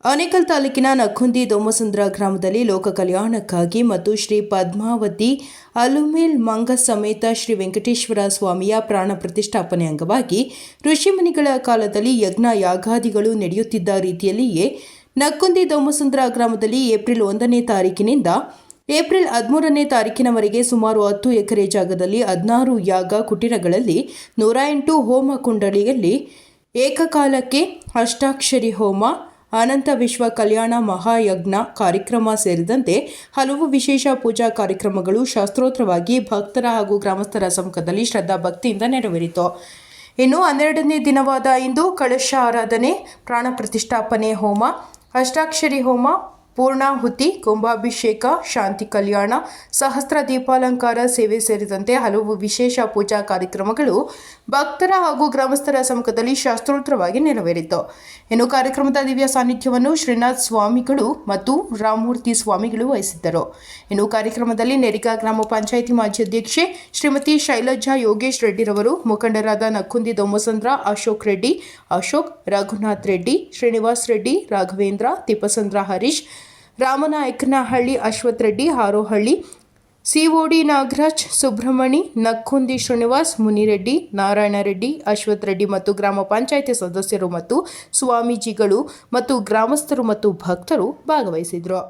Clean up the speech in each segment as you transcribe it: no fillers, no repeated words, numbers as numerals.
ಆನೇಕಲ್ ತಾಲೂಕಿನ ನಕ್ಕುಂದಿ ದೊಮ್ಮಸಂದ್ರ ಗ್ರಾಮದಲ್ಲಿ ಲೋಕ ಕಲ್ಯಾಣಕ್ಕಾಗಿ ಮತ್ತು ಶ್ರೀ ಪದ್ಮಾವತಿ ಅಲುಮೇಲ್ ಮಂಗ ಸಮೇತ ಶ್ರೀ ವೆಂಕಟೇಶ್ವರ ಸ್ವಾಮಿಯ ಪ್ರಾಣ ಪ್ರತಿಷ್ಠಾಪನೆ ಅಂಗವಾಗಿ ಋಷಿಮುನಿಗಳ ಕಾಲದಲ್ಲಿ ಯಜ್ಞ ಯಾಗಾದಿಗಳು ನಡೆಯುತ್ತಿದ್ದ ರೀತಿಯಲ್ಲಿಯೇ ನಕ್ಕುಂದಿ ದೊಮ್ಮಸಂದ್ರ ಗ್ರಾಮದಲ್ಲಿ ಏಪ್ರಿಲ್ 1ನೇ ತಾರೀಕಿನಿಂದ ಏಪ್ರಿಲ್ 13ನೇ ತಾರೀಕಿನವರೆಗೆ ಸುಮಾರು 10 ಎಕರೆ ಜಾಗದಲ್ಲಿ 16 ಯಾಗ ಕುಟೀರಗಳಲ್ಲಿ 108 ಹೋಮ ಕುಂಡಳಿಯಲ್ಲಿ ಏಕಕಾಲಕ್ಕೆ ಅಷ್ಟಾಕ್ಷರಿ ಹೋಮ, ಅನಂತ ವಿಶ್ವ ಕಲ್ಯಾಣ ಮಹಾಯಜ್ಞ ಕಾರ್ಯಕ್ರಮ ಸೇರಿದಂತೆ ಹಲವು ವಿಶೇಷ ಪೂಜಾ ಕಾರ್ಯಕ್ರಮಗಳು ಶಾಸ್ತ್ರೋತ್ರವಾಗಿ ಭಕ್ತರ ಹಾಗೂ ಗ್ರಾಮಸ್ಥರ ಸಮ್ಮುಖದಲ್ಲಿ ಶ್ರದ್ಧಾ ಭಕ್ತಿಯಿಂದ ನೆರವೇರಿತು. ಇನ್ನು 12ನೇ ದಿನವಾದ ಇಂದು ಕಳಶ ಆರಾಧನೆ, ಪ್ರಾಣ ಪ್ರತಿಷ್ಠಾಪನೆ ಹೋಮ, ಅಷ್ಟಾಕ್ಷರಿ ಹೋಮ, ಪೂರ್ಣಾಹುತಿ, ಕುಂಭಾಭಿಷೇಕ, ಶಾಂತಿ ಕಲ್ಯಾಣ, ಸಹಸ್ರ ದೀಪಾಲಂಕಾರ ಸೇವೆ ಸೇರಿದಂತೆ ಹಲವು ವಿಶೇಷ ಪೂಜಾ ಕಾರ್ಯಕ್ರಮಗಳು ಭಕ್ತರ ಹಾಗೂ ಗ್ರಾಮಸ್ಥರ ಸಮ್ಮುಖದಲ್ಲಿ ಶಾಸ್ತ್ರೋತ್ರವಾಗಿ ನೆರವೇರಿತು. ಇನ್ನು ಕಾರ್ಯಕ್ರಮದ ದಿವ್ಯ ಸಾನ್ನಿಧ್ಯವನ್ನು ಶ್ರೀನಾಥ್ ಸ್ವಾಮಿಗಳು ಮತ್ತು ರಾಮಮೂರ್ತಿ ಸ್ವಾಮಿಗಳು ವಹಿಸಿದ್ದರು. ಇನ್ನು ಕಾರ್ಯಕ್ರಮದಲ್ಲಿ ನೆರಿಗಾ ಗ್ರಾಮ ಪಂಚಾಯಿತಿ ಮಾಜಿ ಅಧ್ಯಕ್ಷೆ ಶ್ರೀಮತಿ ಶೈಲಜಾ ಯೋಗೇಶ್ ರೆಡ್ಡಿರವರು, ಮುಖಂಡರಾದ ನಕ್ಕುಂದಿ ದೊಮ್ಮಸಂದ್ರ ಅಶೋಕ್ ರೆಡ್ಡಿ, ರಘುನಾಥ್ ರೆಡ್ಡಿ, ಶ್ರೀನಿವಾಸ್ ರೆಡ್ಡಿ, ರಾಘವೇಂದ್ರ, ತಿಪ್ಪಸಂದ್ರ ಹರೀಶ್, ರಾಮನಾಯಕನಹಳ್ಳಿ ಅಶ್ವಥ್ ರೆಡ್ಡಿ, ಹಾರೋಹಳ್ಳಿ ಸಿಒಡಿ ನಾಗರಾಜ್, ಸುಬ್ರಹ್ಮಣಿ, ನಕ್ಕುಂದಿ ಶ್ರೀನಿವಾಸ್, ಮುನಿರೆಡ್ಡಿ, ನಾರಾಯಣ ರೆಡ್ಡಿ, ಅಶ್ವಥ್ ರೆಡ್ಡಿ ಮತ್ತು ಗ್ರಾಮ ಪಂಚಾಯಿತಿ ಸದಸ್ಯರು ಮತ್ತು ಸ್ವಾಮೀಜಿಗಳು ಮತ್ತು ಗ್ರಾಮಸ್ಥರು ಮತ್ತು ಭಕ್ತರು ಭಾಗವಹಿಸಿದರು.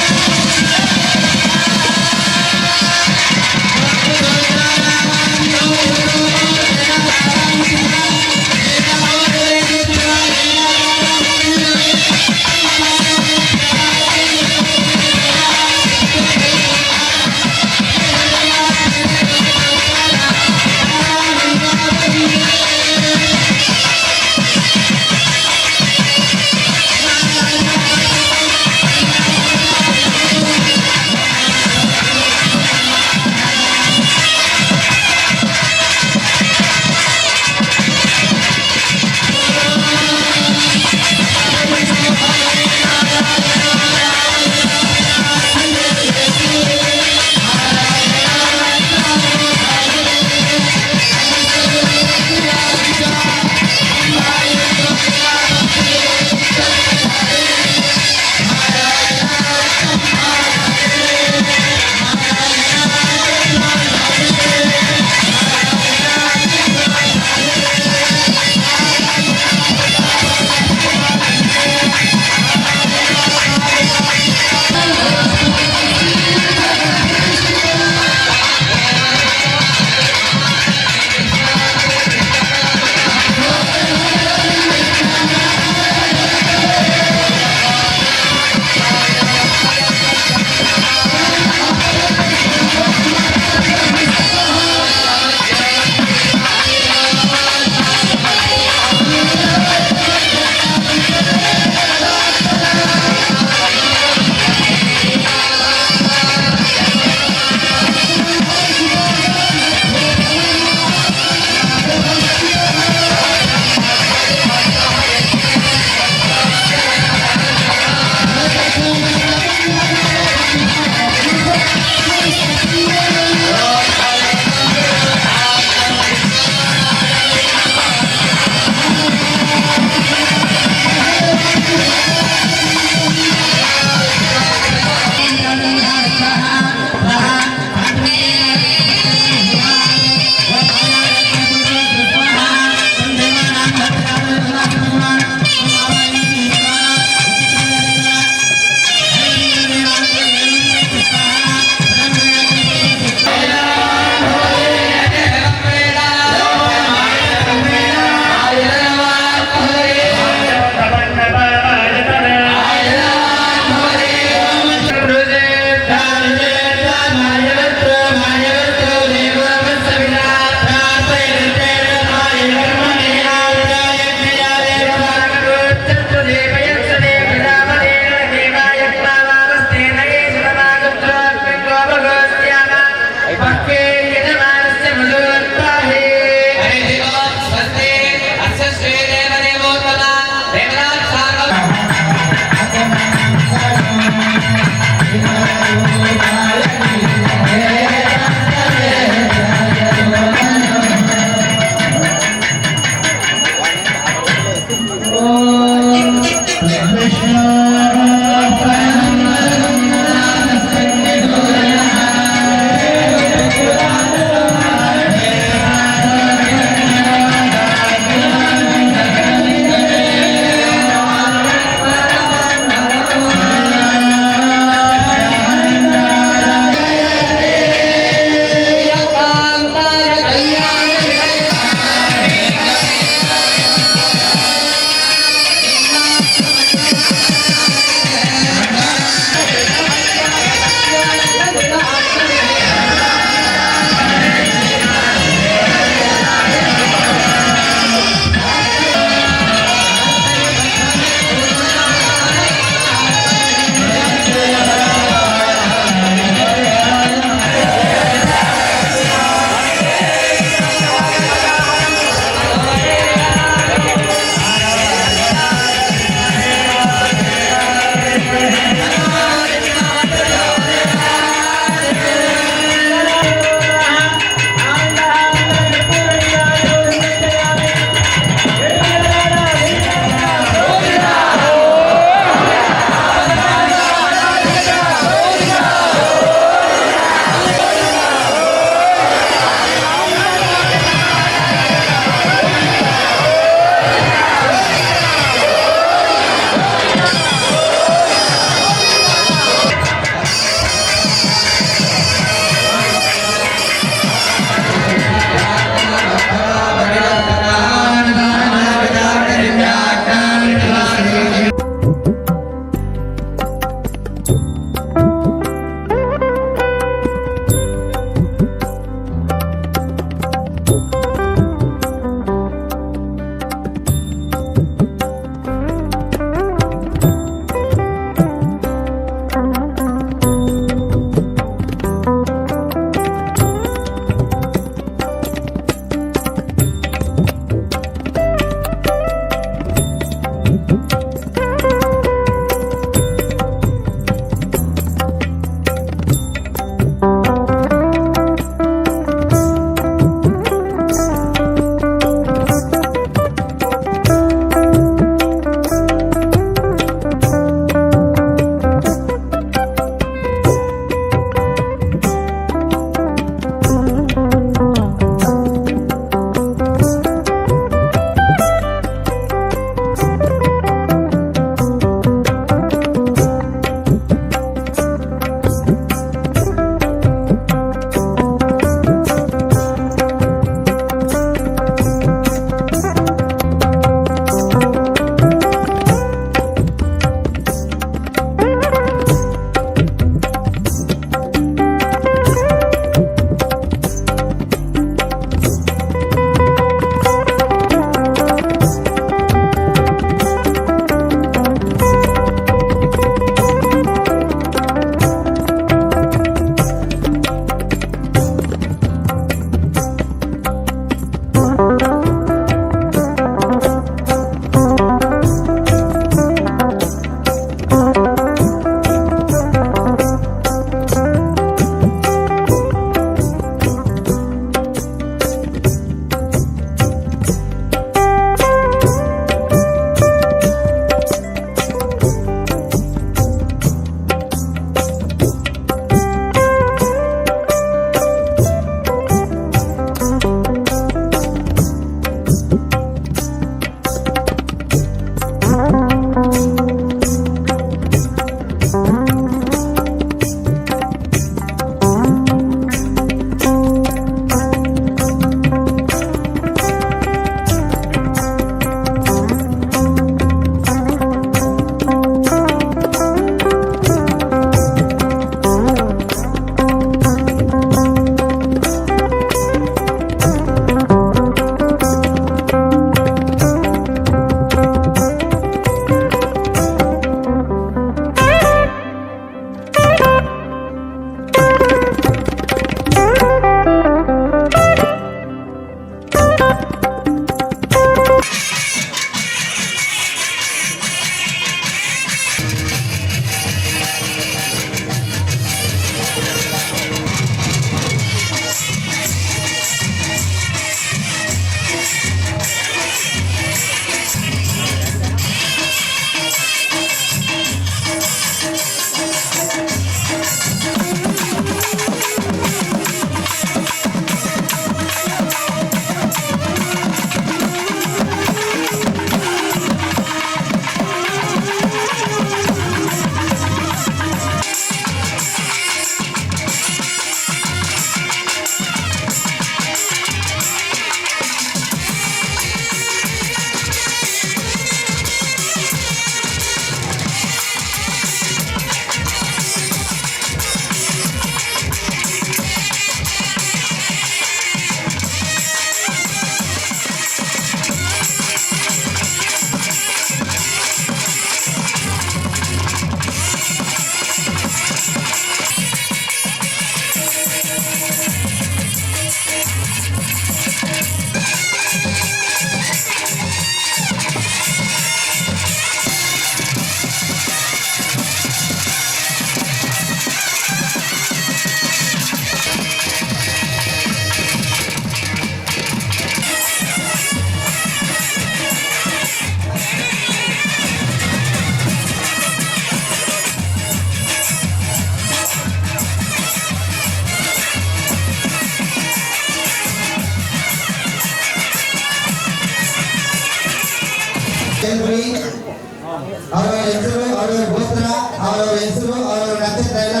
ಅವರ ಹೆಸರು, ಅವರ ಗೋತ್ರ, ಅವರ ಹೆಸರು, ಅವರ ನಕ್ಷತ್ರ ಎಲ್ಲ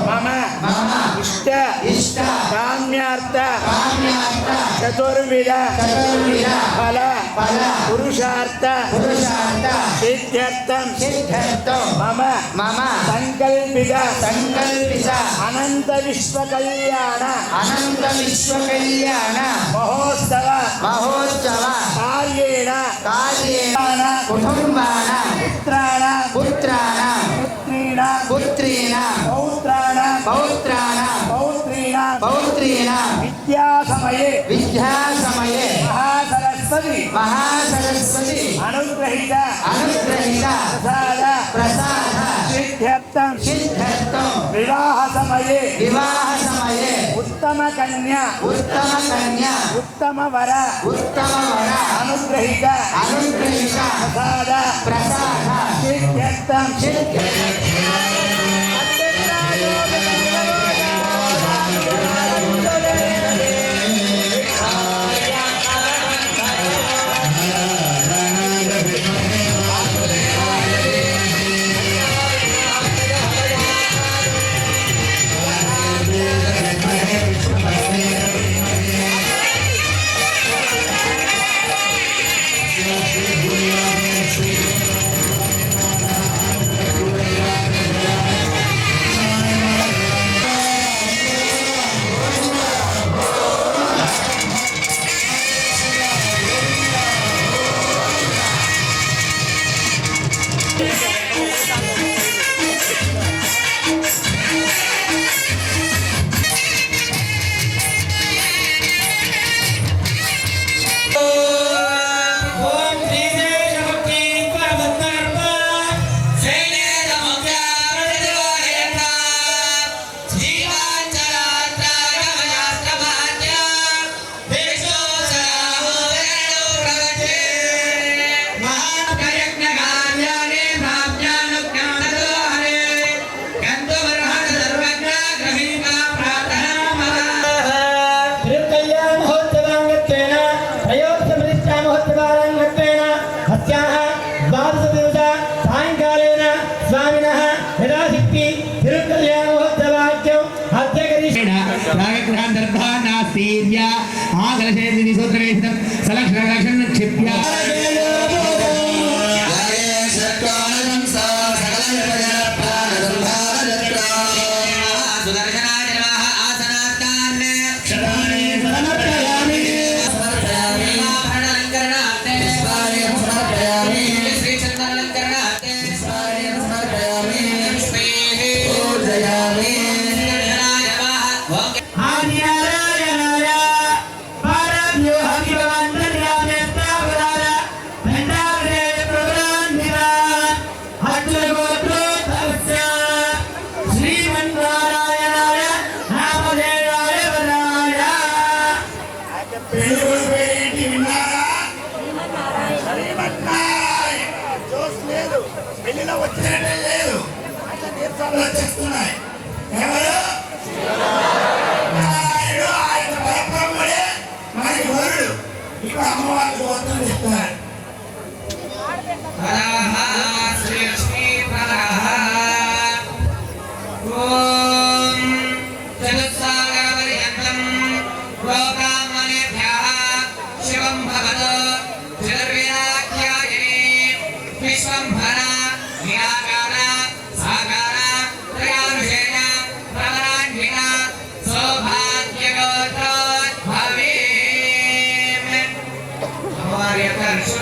मम इष्ट काम्यार्थ चतुर्विध फल पुरुषार्थ सिद्ध्यर्थम मम संकल्पित अनंत विश्व कल्याण महोत्सव कार्येण पुत्रेण पौत्रेण विद्या समये విద్యాసమయే మహాసరస్వతి అనుగ్రహిత ప్రసాద సిద్ధ్యర్థం వివాహ సమయే ఉత్తమ కన్యా ఉత్తమ వర అనుగ్రహిత ప్రసాద సిద్ధ్యర్థం వచ్చేస్తున్నాయి. ఎవరు? నారాయణుడు, ఆయన పరబ్రహ్మడే మనకి వరుడు. ఇక్కడ అమ్మవారికి వస్తువులు ఇస్తున్నారు. Maria Carlos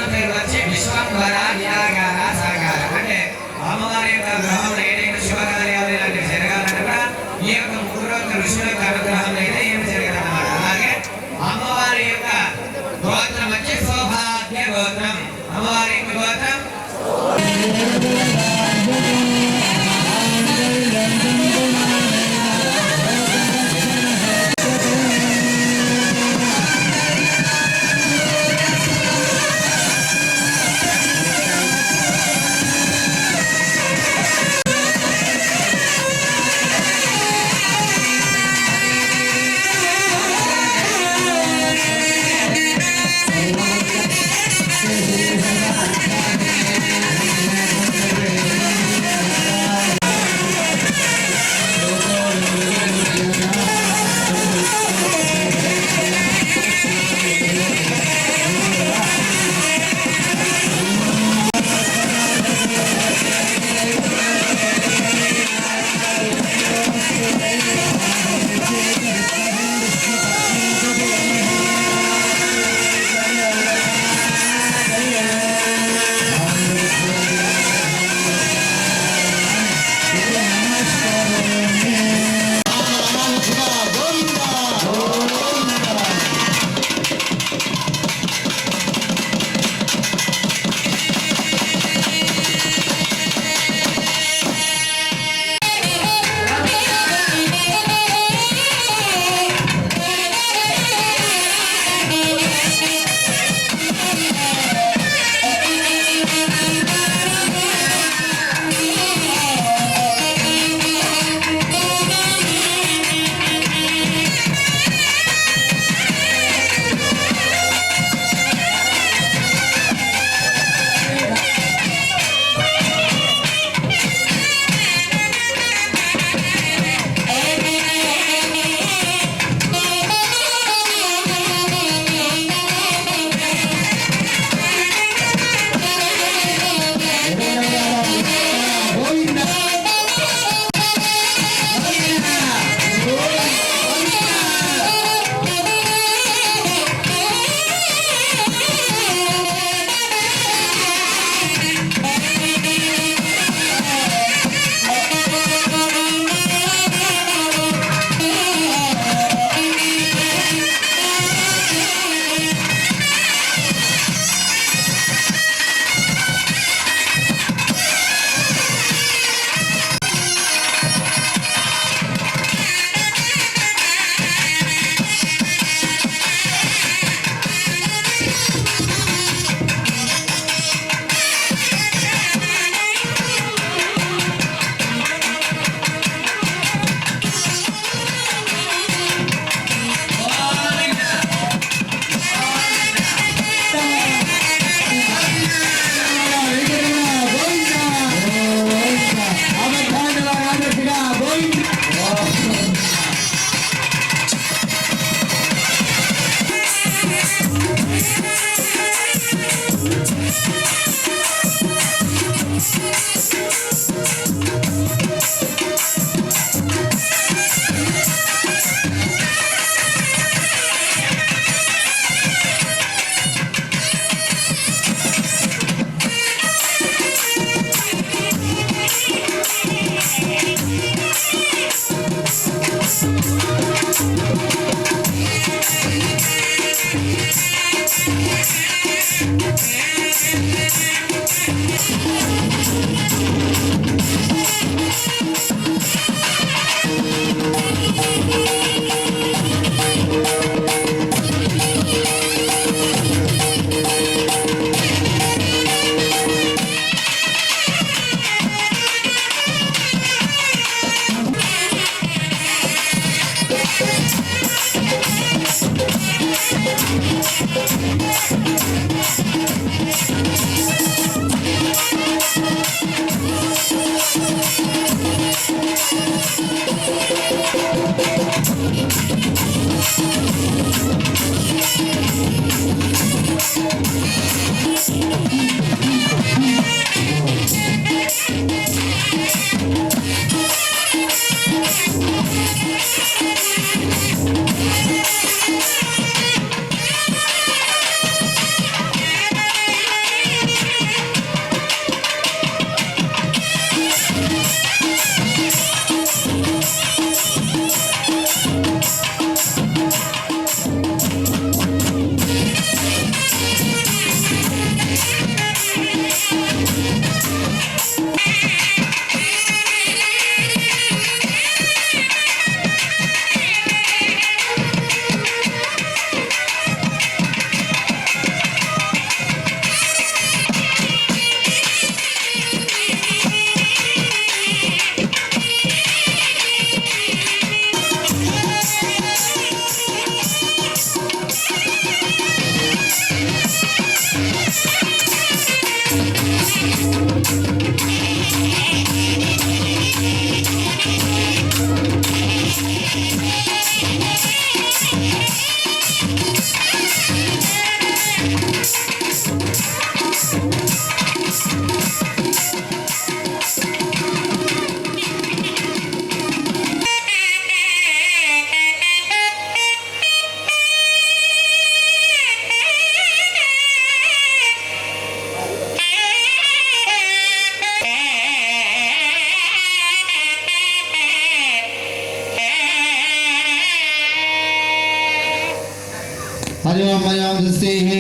हरि ओम दृष्टिः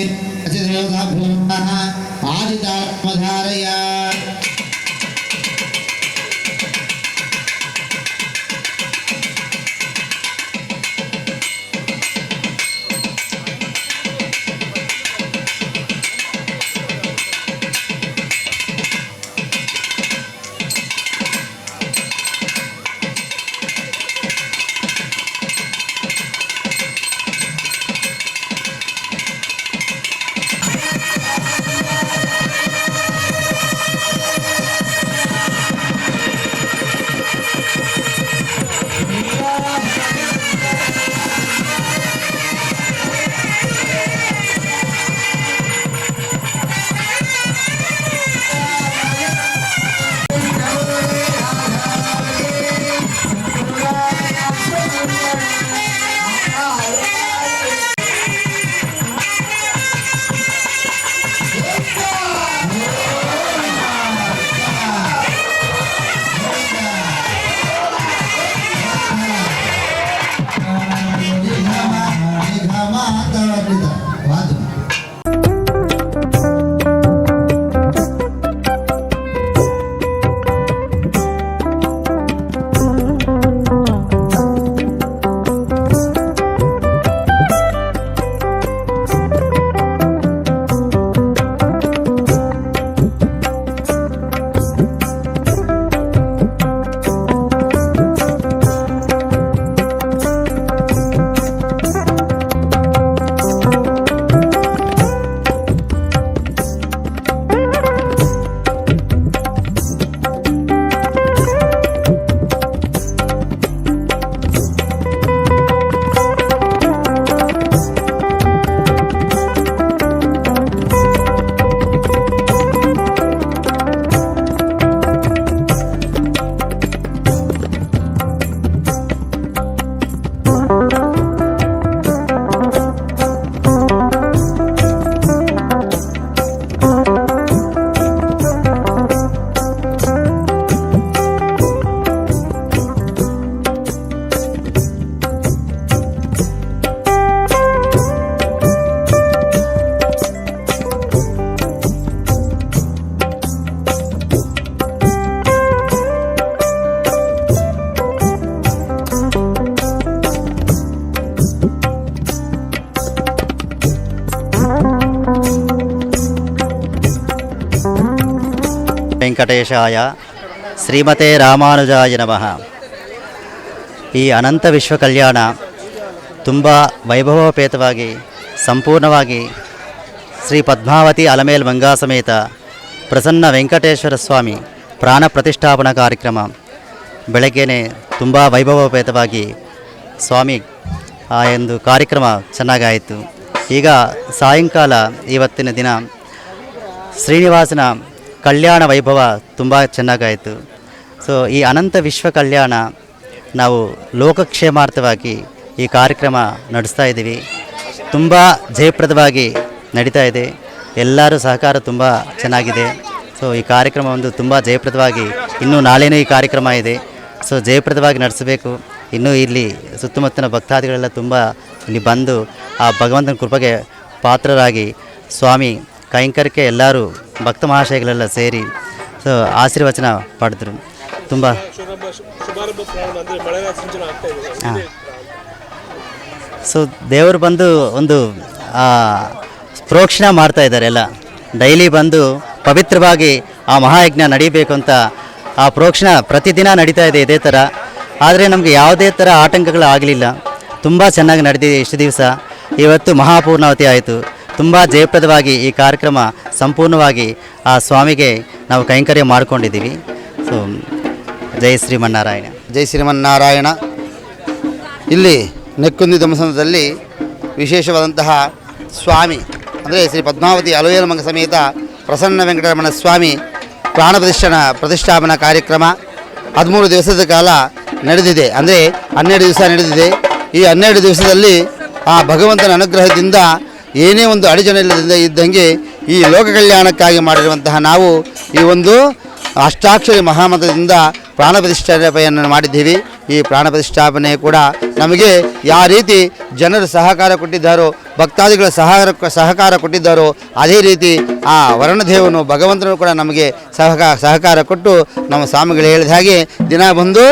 अचिदेवता ब्रह्मः आदितात्मधारय ವೆಂಕಟೇಶಾಯ ಶ್ರೀಮತೆ ರಾಮಾನುಜಾಯ ನಮಃ. ಈ ಅನಂತ ವಿಶ್ವ ಕಲ್ಯಾಣ ತುಂಬ ವೈಭವೋಪೇತವಾಗಿ ಸಂಪೂರ್ಣವಾಗಿ ಶ್ರೀ ಪದ್ಮಾವತಿ ಅಲಮೇಲ್ ಮಂಗಾ ಸಮೇತ ಪ್ರಸನ್ನ ವೆಂಕಟೇಶ್ವರ ಸ್ವಾಮಿ ಪ್ರಾಣ ಪ್ರತಿಷ್ಠಾಪನಾ ಕಾರ್ಯಕ್ರಮ ಬೆಳಗ್ಗೆನೇ ತುಂಬ ವೈಭವೋಪೇತವಾಗಿ ಸ್ವಾಮಿ ಆ ಒಂದು ಕಾರ್ಯಕ್ರಮ ಚೆನ್ನಾಗಾಯಿತು. ಈಗ ಸಾಯಂಕಾಲ ಇವತ್ತಿನ ದಿನ ಶ್ರೀನಿವಾಸನ ಕಲ್ಯಾಣ ವೈಭವ ತುಂಬ ಚೆನ್ನಾಗಾಯಿತು. ಸೊ ಈ ಅನಂತ ವಿಶ್ವ ಕಲ್ಯಾಣ ನಾವು ಲೋಕಕ್ಷೇಮಾರ್ಥವಾಗಿ ಈ ಕಾರ್ಯಕ್ರಮ ನಡೆಸ್ತಾ ಇದ್ದೀವಿ. ತುಂಬ ಜಯಪ್ರದವಾಗಿ ನಡೀತಾ ಇದೆ. ಎಲ್ಲರೂ ಸಹಕಾರ ತುಂಬ ಚೆನ್ನಾಗಿದೆ. ಸೊ ಈ ಕಾರ್ಯಕ್ರಮ ಒಂದು ತುಂಬ ಜಯಪ್ರದವಾಗಿ ಇನ್ನೂ ನಾಳೆನೂ ಈ ಕಾರ್ಯಕ್ರಮ ಇದೆ. ಸೊ ಜಯಪ್ರದವಾಗಿ ನಡೆಸಬೇಕು. ಇನ್ನೂ ಇಲ್ಲಿ ಸುತ್ತಮುತ್ತಲಿನ ಭಕ್ತಾದಿಗಳೆಲ್ಲ ತುಂಬ ಇಲ್ಲಿ ಬಂದು ಆ ಭಗವಂತನ ಕೃಪೆಗೆ ಪಾತ್ರರಾಗಿ ಸ್ವಾಮಿ ಕೈಂಕರ್ಯಕ್ಕೆ ಎಲ್ಲರೂ ಭಕ್ತ ಮಹಾಶಯಗಳೆಲ್ಲ ಸೇರಿ ಸೊ ಆಶೀರ್ವಚನ ಪಡೆದರು. ತುಂಬ ಹಾಂ. ಸೊ ದೇವರು ಬಂದು ಒಂದು ಪ್ರೋಕ್ಷಣೆ ಮಾಡ್ತಾ ಇದ್ದಾರೆ. ಎಲ್ಲ ಡೈಲಿ ಬಂದು ಪವಿತ್ರವಾಗಿ ಆ ಮಹಾಯಜ್ಞ ನಡೀಬೇಕು ಅಂತ ಆ ಪ್ರೋಕ್ಷಣೆ ಪ್ರತಿದಿನ ನಡೀತಾ ಇದೆ ಇದೇ ಥರ. ಆದರೆ ನಮಗೆ ಯಾವುದೇ ಥರ ಆಟಂಕಗಳಾಗಲಿಲ್ಲ. ತುಂಬ ಚೆನ್ನಾಗಿ ನಡೆದಿದೆ ಇಷ್ಟು ದಿವಸ. ಇವತ್ತು ಮಹಾಪೂರ್ಣಾವತಿ ಆಯಿತು. ತುಂಬ ಜಯಪ್ರದವಾಗಿ ಈ ಕಾರ್ಯಕ್ರಮ ಸಂಪೂರ್ಣವಾಗಿ ಆ ಸ್ವಾಮಿಗೆ ನಾವು ಕೈಂಕರ್ಯ ಮಾಡಿಕೊಂಡಿದ್ದೀವಿ. ಸೊ ಜೈ ಶ್ರೀಮನ್ನಾರಾಯಣ. ಜೈ ಶ್ರೀಮನ್ನಾರಾಯಣ. ಇಲ್ಲಿ ನೆಕ್ಕುಂದಿ ಧರ್ಮಸಂಘದಲ್ಲಿ ವಿಶೇಷವಾದಂತಹ ಸ್ವಾಮಿ ಅಂದರೆ ಶ್ರೀ ಪದ್ಮಾವತಿ ಅಲಮೇಲ್ ಮಂಗ ಸಮೇತ ಪ್ರಸನ್ನ ವೆಂಕಟರಮಣ ಸ್ವಾಮಿ ಪ್ರಾಣ ಪ್ರತಿಷ್ಠಾಪನಾ ಕಾರ್ಯಕ್ರಮ 13 ದಿವಸದ ಕಾಲ ನಡೆದಿದೆ. ಅಂದರೆ 12 ದಿವಸ ನಡೆದಿದೆ. ಈ 12 ದಿವಸದಲ್ಲಿ ಆ ಭಗವಂತನ ಅನುಗ್ರಹದಿಂದ ಏನೇ ಒಂದು ಅಡಚಣೆ ಇಲ್ಲದಿಂದ ಇದ್ದಂಗೆ ಈ ಲೋಕ ಕಲ್ಯಾಣಕ್ಕಾಗಿ ಮಾಡಿರುವಂತಹ ನಾವು ಈ ಒಂದು ಅಷ್ಟಾಕ್ಷರಿ ಮಹಾಮಂತ್ರದಿಂದ ಪ್ರಾಣ ಪ್ರತಿಷ್ಠಾಪನೆಯನ್ನು ಮಾಡಿದ್ದೀವಿ. ಈ ಪ್ರಾಣ ಪ್ರತಿಷ್ಠಾಪನೆ ಕೂಡ ನಮಗೆ ಯಾವ ರೀತಿ ಜನರು ಸಹಕಾರ ಕೊಟ್ಟಿದ್ದಾರೋ, ಭಕ್ತಾದಿಗಳ ಸಹಕಾರ ಕೊಟ್ಟಿದ್ದಾರೋ, ಅದೇ ರೀತಿ ಆ ವರುಣದೇವನು ಭಗವಂತನು ಕೂಡ ನಮಗೆ ಸಹಕಾರ ಕೊಟ್ಟು ನಮ್ಮ ಸ್ವಾಮಿಗಳು ಹೇಳಿದ ಹಾಗೆ ದಿನ ಬಂದು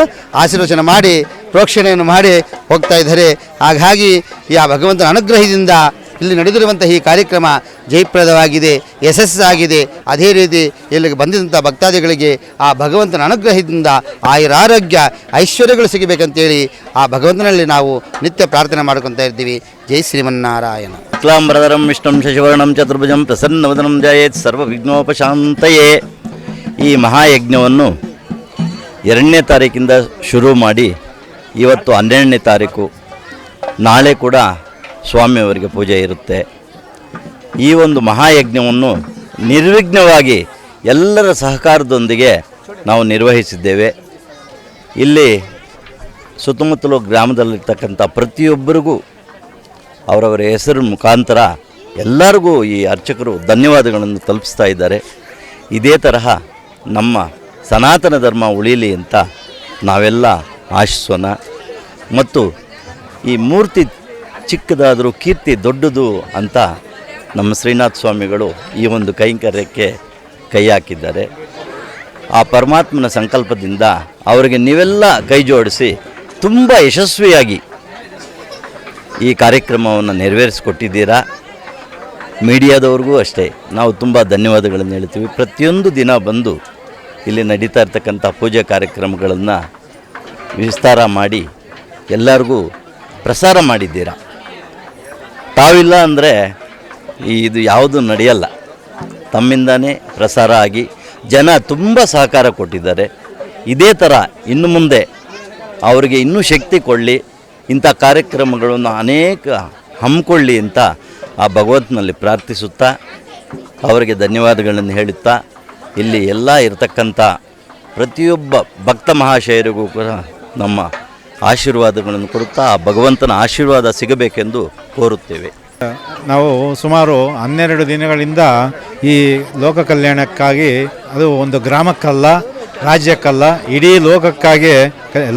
ಆಶೀರ್ವಚನ ಮಾಡಿ ಪ್ರೋಕ್ಷಣೆಯನ್ನು ಮಾಡಿ ಹೋಗ್ತಾ ಇದ್ದಾರೆ. ಹಾಗಾಗಿ ಈ ಭಗವಂತನ ಅನುಗ್ರಹದಿಂದ ಇಲ್ಲಿ ನಡೆದಿರುವಂಥ ಈ ಕಾರ್ಯಕ್ರಮ ಜಯಪ್ರದವಾಗಿದೆ, ಯಶಸ್ಸಾಗಿದೆ. ಅದೇ ರೀತಿ ಇಲ್ಲಿಗೆ ಬಂದಿದ್ದಂಥ ಭಕ್ತಾದಿಗಳಿಗೆ ಆ ಭಗವಂತನ ಅನುಗ್ರಹದಿಂದ ಆಯುರಾರೋಗ್ಯ ಐಶ್ವರ್ಯಗಳು ಸಿಗಬೇಕಂತೇಳಿ ಆ ಭಗವಂತನಲ್ಲಿ ನಾವು ನಿತ್ಯ ಪ್ರಾರ್ಥನೆ ಮಾಡ್ಕೊತಾ ಇರ್ತೀವಿ. ಜೈ ಶ್ರೀಮನ್ನಾರಾಯಣ. ಕ್ಲಾಂಬರಧರಂ ವಿಷ್ಣುಂ ಶಶಿವರ್ಣಂ ಚತುರ್ಭುಜಂ ಪ್ರಸನ್ನವದನಂ ಜಯೇತ್ ಸರ್ವವಿಘ್ನೋಪಶಾಂತಯೇ. ಈ ಮಹಾಯಜ್ಞವನ್ನು 2ನೇ ತಾರೀಕಿಂದ ಶುರು ಮಾಡಿ ಇವತ್ತು 12ನೇ ತಾರೀಕು, ನಾಳೆ ಕೂಡ ಸ್ವಾಮಿಯವರಿಗೆ ಪೂಜೆ ಇರುತ್ತೆ. ಈ ಒಂದು ಮಹಾಯಜ್ಞವನ್ನು ನಿರ್ವಿಘ್ನವಾಗಿ ಎಲ್ಲರ ಸಹಕಾರದೊಂದಿಗೆ ನಾವು ನಿರ್ವಹಿಸಿದ್ದೇವೆ. ಇಲ್ಲಿ ಸುತ್ತಮುತ್ತಲು ಗ್ರಾಮದಲ್ಲಿರ್ತಕ್ಕಂಥ ಪ್ರತಿಯೊಬ್ಬರಿಗೂ ಅವರವರ ಹೆಸರು ಮುಖಾಂತರ ಎಲ್ಲರಿಗೂ ಈ ಅರ್ಚಕರು ಧನ್ಯವಾದಗಳನ್ನು ತಲುಪಿಸ್ತಾ ಇದ್ದಾರೆ. ಇದೇ ತರಹ ನಮ್ಮ ಸನಾತನ ಧರ್ಮ ಉಳೀಲಿ ಅಂತ ನಾವೆಲ್ಲ ಆಶಿಸೋಣ. ಮತ್ತು ಈ ಮೂರ್ತಿ ಚಿಕ್ಕದಾದರೂ ಕೀರ್ತಿ ದೊಡ್ಡದು ಅಂತ ನಮ್ಮ ಶ್ರೀನಾಥ ಸ್ವಾಮಿಗಳು ಈ ಒಂದು ಕೈಂಕರ್ಯಕ್ಕೆ ಕೈ ಹಾಕಿದ್ದಾರೆ. ಆ ಪರಮಾತ್ಮನ ಸಂಕಲ್ಪದಿಂದ ಅವರಿಗೆ ನೀವೆಲ್ಲ ಕೈ ಜೋಡಿಸಿ ತುಂಬ ಯಶಸ್ವಿಯಾಗಿ ಈ ಕಾರ್ಯಕ್ರಮವನ್ನು ನೆರವೇರಿಸಿಕೊಟ್ಟಿದ್ದೀರಾ. ಮೀಡಿಯಾದವ್ರಿಗೂ ಅಷ್ಟೇ ನಾವು ತುಂಬ ಧನ್ಯವಾದಗಳನ್ನು ಹೇಳ್ತೀವಿ. ಪ್ರತಿಯೊಂದು ದಿನ ಬಂದು ಇಲ್ಲಿ ನಡೀತಾ ಇರ್ತಕ್ಕಂಥ ಪೂಜೆ ಕಾರ್ಯಕ್ರಮಗಳನ್ನು ವಿಸ್ತಾರ ಮಾಡಿ ಎಲ್ಲರಿಗೂ ಪ್ರಸಾರ ಮಾಡಿದ್ದೀರಾ. ತಾವಿಲ್ಲ ಅಂದರೆ ಇದು ಯಾವುದು ನಡೆಯಲ್ಲ. ತಮ್ಮಿಂದನೇ ಪ್ರಸಾರ ಆಗಿ ಜನ ತುಂಬ ಸಹಕಾರ ಕೊಟ್ಟಿದ್ದಾರೆ. ಇದೇ ಥರ ಇನ್ನು ಮುಂದೆ ಅವರಿಗೆ ಇನ್ನೂ ಶಕ್ತಿ ಕೊಡಲಿ, ಇಂಥ ಕಾರ್ಯಕ್ರಮಗಳನ್ನು ಅನೇಕ ಹಮ್ಮಿಕೊಳ್ಳಿ ಅಂತ ಆ ಭಗವಂತನಲ್ಲಿ ಪ್ರಾರ್ಥಿಸುತ್ತಾ ಅವರಿಗೆ ಧನ್ಯವಾದಗಳನ್ನು ಹೇಳುತ್ತಾ ಇಲ್ಲಿ ಎಲ್ಲ ಇರತಕ್ಕಂಥ ಪ್ರತಿಯೊಬ್ಬ ಭಕ್ತ ಮಹಾಶಯರಿಗೂ ಕೂಡ ನಮ್ಮ ಆಶೀರ್ವಾದಗಳನ್ನು ಕೊಡುತ್ತಾ ಆ ಭಗವಂತನ ಆಶೀರ್ವಾದ ಸಿಗಬೇಕೆಂದು ಕೋರುತ್ತೇವೆ. ನಾವು ಸುಮಾರು 12 ದಿನಗಳಿಂದ ಈ ಲೋಕ ಕಲ್ಯಾಣಕ್ಕಾಗಿ, ಅದು ಒಂದು ಗ್ರಾಮಕ್ಕಲ್ಲ, ರಾಜ್ಯಕ್ಕಲ್ಲ, ಇಡೀ ಲೋಕಕ್ಕಾಗಿ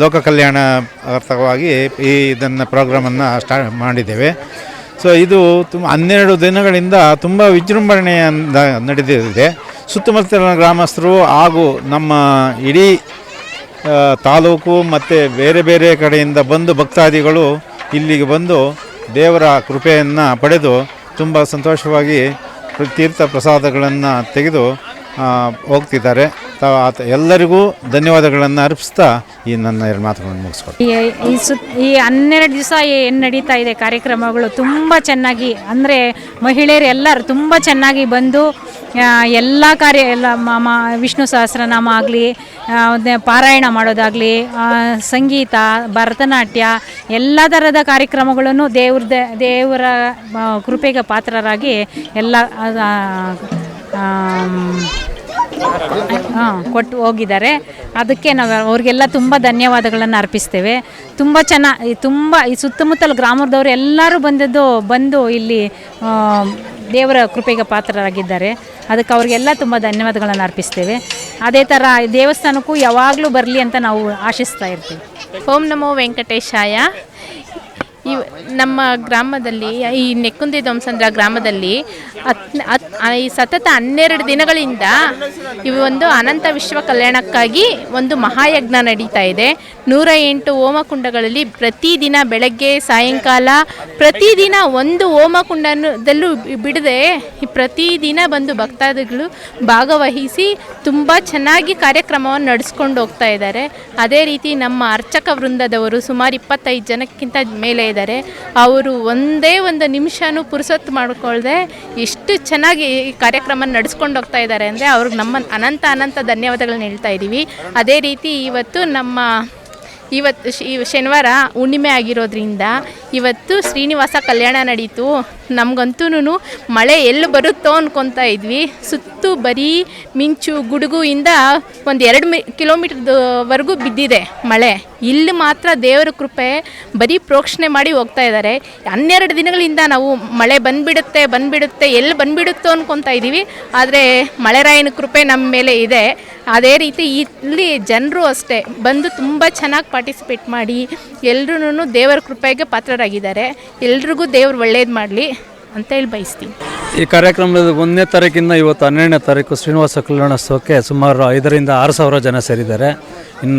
ಲೋಕ ಕಲ್ಯಾಣ ಅರ್ಥವಾಗಿ ಇದನ್ನು ಪ್ರೋಗ್ರಾಮನ್ನು ಸ್ಟಾರ್ಟ್ ಮಾಡಿದ್ದೇವೆ. ಸೊ ಇದು 12 ದಿನಗಳಿಂದ ತುಂಬ ವಿಜೃಂಭಣೆಯಿಂದ ನಡೆದಿದೆ. ಸುತ್ತಮುತ್ತಲಿನ ಗ್ರಾಮಸ್ಥರು ಹಾಗೂ ನಮ್ಮ ಇಡೀ ತಾಲೂಕು ಮತ್ತು ಬೇರೆ ಬೇರೆ ಕಡೆಯಿಂದ ಬಂದು ಭಕ್ತಾದಿಗಳು ಇಲ್ಲಿಗೆ ಬಂದು ದೇವರ ಕೃಪೆಯನ್ನು ಪಡೆದು ತುಂಬ ಸಂತೋಷವಾಗಿ ತೀರ್ಥ ಪ್ರಸಾದಗಳನ್ನು ತೆಗೆದು ಹೋಗ್ತಿದ್ದಾರೆ. ಎಲ್ಲರಿಗೂ ಧನ್ಯವಾದಗಳನ್ನು ಅರ್ಪಿಸ್ತಾ ಈ ನನ್ನ 2 ಮಾತುಗಳನ್ನು ಮುಗಿಸ್ಕೊಡ್ತೀನಿ. ಈ 12 ದಿವಸ ಏನು ನಡೀತಾ ಇದೆ ಕಾರ್ಯಕ್ರಮಗಳು ತುಂಬ ಚೆನ್ನಾಗಿ, ಅಂದರೆ ಮಹಿಳೆಯರು ಎಲ್ಲರೂ ತುಂಬ ಚೆನ್ನಾಗಿ ಬಂದು ಎಲ್ಲ ವಿಷ್ಣು ಸಹಸ್ರನಾಮ ಆಗಲಿ, ಪಾರಾಯಣ ಮಾಡೋದಾಗಲಿ, ಸಂಗೀತ, ಭರತನಾಟ್ಯ, ಎಲ್ಲ ಥರದ ಕಾರ್ಯಕ್ರಮಗಳನ್ನು ದೇವರ ಕೃಪೆಗೆ ಪಾತ್ರರಾಗಿ ಎಲ್ಲ ಕೊಟ್ಟು ಹೋಗಿದ್ದಾರೆ. ಅದಕ್ಕೆ ನಾವು ಅವ್ರಿಗೆಲ್ಲ ತುಂಬ ಧನ್ಯವಾದಗಳನ್ನು ಅರ್ಪಿಸ್ತೇವೆ. ತುಂಬ ಈ ಸುತ್ತಮುತ್ತಲ ಗ್ರಾಮದವರು ಎಲ್ಲರೂ ಬಂದು ಇಲ್ಲಿ ದೇವರ ಕೃಪೆಗೆ ಪಾತ್ರರಾಗಿದ್ದಾರೆ. ಅದಕ್ಕೆ ಅವ್ರಿಗೆಲ್ಲ ತುಂಬ ಧನ್ಯವಾದಗಳನ್ನು ಅರ್ಪಿಸ್ತೇವೆ. ಅದೇ ಥರ ದೇವಸ್ಥಾನಕ್ಕೂ ಯಾವಾಗಲೂ ಬರಲಿ ಅಂತ ನಾವು ಆಶಿಸ್ತಾ ಇರ್ತೀವಿ. ಓಂ ನಮೋ ವೆಂಕಟೇಶಾಯ. ನಮ್ಮ ಗ್ರಾಮದಲ್ಲಿ, ಈ ನೆಕ್ಕುಂದಿ ಧ್ವಂಸಂದ್ರ ಗ್ರಾಮದಲ್ಲಿ ಈ ಸತತ 12 ದಿನಗಳಿಂದ ಒಂದು ಅನಂತ ವಿಶ್ವ ಕಲ್ಯಾಣಕ್ಕಾಗಿ ಒಂದು ಮಹಾಯಜ್ಞ ನಡೀತಾ ಇದೆ. 108 ಹೋಮಕುಂಡಗಳಲ್ಲಿ ಪ್ರತಿದಿನ ಬೆಳಗ್ಗೆ ಸಾಯಂಕಾಲ ಪ್ರತಿದಿನ ಒಂದು ಹೋಮಕುಂಡದಲ್ಲೂ ಬಿಡದೆ ಪ್ರತಿದಿನ ಬಂದು ಭಕ್ತಾದಿಗಳು ಭಾಗವಹಿಸಿ ತುಂಬ ಚೆನ್ನಾಗಿ ಕಾರ್ಯಕ್ರಮವನ್ನು ನಡೆಸ್ಕೊಂಡು ಹೋಗ್ತಾ ಇದ್ದಾರೆ. ಅದೇ ರೀತಿ ನಮ್ಮ ಅರ್ಚಕ ವೃಂದದವರು ಸುಮಾರು 25 ಜನಕ್ಕಿಂತ ಮೇಲೆ ಇದ್ದಾರೆ. ಅವರು ಒಂದೇ ಒಂದು ನಿಮಿಷನೂ ಪುರುಸೊತ್ತು ಮಾಡಿಕೊಳ್ಳದೆ ಎಷ್ಟು ಚೆನ್ನಾಗಿ ಈ ಕಾರ್ಯಕ್ರಮ ನಡೆಸ್ಕೊಂಡು ಹೋಗ್ತಾ ಇದ್ದಾರೆ ಅಂದರೆ ಅವ್ರಿಗೆ ನಮ್ಮ ಅನಂತ ಧನ್ಯವಾದಗಳನ್ನ ಹೇಳ್ತಾ ಇದ್ದೀವಿ. ಅದೇ ರೀತಿ ಇವತ್ತು ಶನಿವಾರ ಹುಣ್ಣಿಮೆ ಆಗಿರೋದ್ರಿಂದ ಇವತ್ತು ಶ್ರೀನಿವಾಸ ಕಲ್ಯಾಣ ನಡೀತು. ನಮಗಂತೂ ಮಳೆ ಎಲ್ಲಿ ಬರುತ್ತೋ ಅನ್ಕೊತಾ ಇದ್ವಿ. ಸುತ್ತು ಬರೀ ಮಿಂಚು ಗುಡುಗು ಇಂದ ಒಂದು 2 ಕಿಲೋಮೀಟರ್ವರೆಗೂ ಬಿದ್ದಿದೆ ಮಳೆ. ಇಲ್ಲಿ ಮಾತ್ರ ದೇವರ ಕೃಪೆ, ಬರೀ ಪ್ರೋಕ್ಷಣೆ ಮಾಡಿ ಹೋಗ್ತಾ ಇದ್ದಾರೆ. 12 ದಿನಗಳಿಂದ ನಾವು ಮಳೆ ಬಂದುಬಿಡುತ್ತೆ ಎಲ್ಲಿ ಬಂದುಬಿಡುತ್ತೋ ಅನ್ಕೊತಾ ಇದ್ದೀವಿ. ಆದರೆ ಮಳೆರಾಯನ ಕೃಪೆ ನಮ್ಮ ಮೇಲೆ ಇದೆ. ಅದೇ ರೀತಿ ಇಲ್ಲಿ ಜನರು ಅಷ್ಟೇ ಬಂದು ತುಂಬ ಚೆನ್ನಾಗಿ ಪಾರ್ಟಿಸಿಪೇಟ್ ಮಾಡಿ ಎಲ್ಲರೂ ದೇವರ ಕೃಪೆಗೆ ಪಾತ್ರರಾಗಿದ್ದಾರೆ. ಎಲ್ರಿಗೂ ದೇವ್ರು ಒಳ್ಳೇದು ಮಾಡಲಿ ಅಂತ ಹೇಳಿ ಬಯಸ್ತೀನಿ. ಈ ಕಾರ್ಯಕ್ರಮದ 1ನೇ ತಾರೀಕಿಂದ ಇವತ್ತು 12ನೇ ತಾರೀಕು ಶ್ರೀನಿವಾಸ ಕಲ್ಯಾಣೋತ್ಸವಕ್ಕೆ ಸುಮಾರು 5,000 to 6,000 ಜನ ಸೇರಿದ್ದಾರೆ. ಇನ್ನು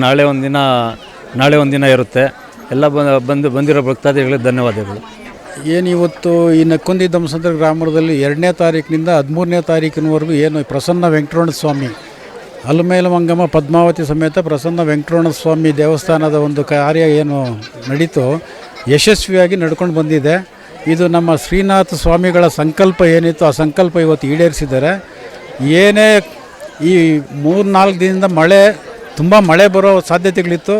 ನಾಳೆ ಒಂದಿನ ಇರುತ್ತೆ. ಎಲ್ಲ ಬಂದಿರೋ ಭಕ್ತಾದಿಗಳಿಗೆ ಧನ್ಯವಾದಗಳು. ಏನಿವತ್ತು ಈ ನೆಕ್ಕುಂದಿ ಧಮ್ಮಸಂದ್ರ ಗ್ರಾಮದಲ್ಲಿ 2ನೇ ತಾರೀಕಿನಿಂದ 13ನೇ ತಾರೀಕಿನವರೆಗೂ ಏನು ಪ್ರಸನ್ನ ವೆಂಕಟರಮಣ ಸ್ವಾಮಿ ಅಲಮೇಲಮಂಗಮ ಪದ್ಮಾವತಿ ಸಮೇತ ಪ್ರಸನ್ನ ವೆಂಕಟರಮಣ ಸ್ವಾಮಿ ದೇವಸ್ಥಾನದ ಒಂದು ಕಾರ್ಯ ಏನು ನಡೀತೋ ಯಶಸ್ವಿಯಾಗಿ ನಡ್ಕೊಂಡು ಬಂದಿದೆ. ಇದು ನಮ್ಮ ಶ್ರೀನಾಥ ಸ್ವಾಮಿಗಳ ಸಂಕಲ್ಪ ಏನಿತ್ತು ಆ ಸಂಕಲ್ಪ ಇವತ್ತು ಈಡೇರಿಸಿದ್ದಾರೆ. ಏನೇ ಈ 3-4 ದಿನದಿಂದ ತುಂಬ ಮಳೆ ಬರೋ ಸಾಧ್ಯತೆಗಳಿತ್ತು.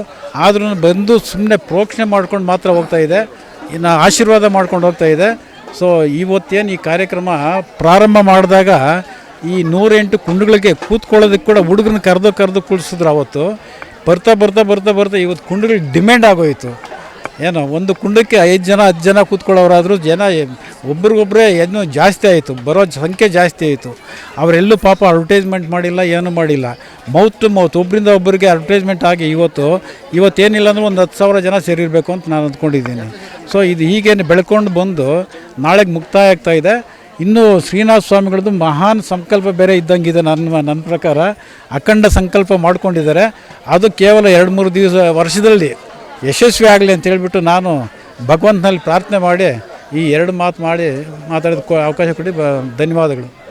ಆದ್ರೂ ಬಂದು ಸುಮ್ಮನೆ ಪ್ರೋಕ್ಷಣೆ ಮಾಡ್ಕೊಂಡು ಮಾತ್ರ ಹೋಗ್ತಾ ಇದೆ, ಇನ್ನು ಆಶೀರ್ವಾದ ಮಾಡ್ಕೊಂಡು ಹೋಗ್ತಾ ಇದೆ. ಸೊ ಇವತ್ತೇನು ಈ ಕಾರ್ಯಕ್ರಮ ಪ್ರಾರಂಭ ಮಾಡಿದಾಗ ಈ 108 ಕುಂಡಗಳಿಗೆ ಕೂತ್ಕೊಳ್ಳೋದಕ್ಕೆ ಕೂಡ ಹುಡುಗರನ್ನ ಕರೆದು ಕೂಡಿಸಿದ್ರು. ಅವತ್ತು ಬರ್ತಾ ಇವತ್ತು ಕುಂಡಗಳಿಗೆ ಡಿಮ್ಯಾಂಡ್ ಆಗೋಯಿತು. ಏನೋ ಒಂದು ಕುಂಡಕ್ಕೆ 5 ಜನ 10 ಜನ ಕೂತ್ಕೊಳ್ಳೋರಾದರೂ ಜನ ಒಬ್ರಿಗೊಬ್ಬರೇ ಇನ್ನೂ ಜಾಸ್ತಿ ಆಯಿತು, ಬರೋ ಸಂಖ್ಯೆ ಜಾಸ್ತಿ ಆಯಿತು. ಅವರೆಲ್ಲೂ ಪಾಪ ಅಡ್ವರ್ಟೈಸ್ಮೆಂಟ್ ಮಾಡಿಲ್ಲ, ಏನೂ ಮಾಡಿಲ್ಲ. ಮೌತ್ ಟು ಮೌತ್ ಒಬ್ಬರಿಂದ ಒಬ್ಬರಿಗೆ ಅಡ್ವರ್ಟೈಸ್ಮೆಂಟ್ ಆಗಿ ಇವತ್ತೇನಿಲ್ಲ ಅಂದರೆ ಒಂದು 10,000 ಜನ ಸೇರಿರಬೇಕು ಅಂತ ನಾನು ಅಂದ್ಕೊಂಡಿದ್ದೀನಿ. ಸೊ ಇದು ಹೀಗೇನು ಬೆಳ್ಕೊಂಡು ಬಂದು ನಾಳೆಗೆ ಮುಕ್ತಾಯ ಆಗ್ತಾಯಿದೆ. ಇನ್ನೂ ಶ್ರೀನಿವಾಸ ಸ್ವಾಮಿಗಳದ್ದು ಮಹಾನ್ ಸಂಕಲ್ಪ ಬೇರೆ ಇದ್ದಂಗಿದೆ. ನನ್ನ ಪ್ರಕಾರ ಅಖಂಡ ಸಂಕಲ್ಪ ಮಾಡ್ಕೊಂಡಿದ್ದಾರೆ. ಅದು ಕೇವಲ 2-3 ವರ್ಷದಲ್ಲಿ ಯಶಸ್ವಿ ಆಗಲಿ ಅಂತ ಹೇಳಿಬಿಟ್ಟು ನಾನು ಭಗವಂತನಲ್ಲಿ ಪ್ರಾರ್ಥನೆ ಮಾಡಿ ಈ 2 ಮಾತು ಮಾತಾಡೋದಕ್ಕೆ ಅವಕಾಶ ಕೊಡಿ. ಧನ್ಯವಾದಗಳು.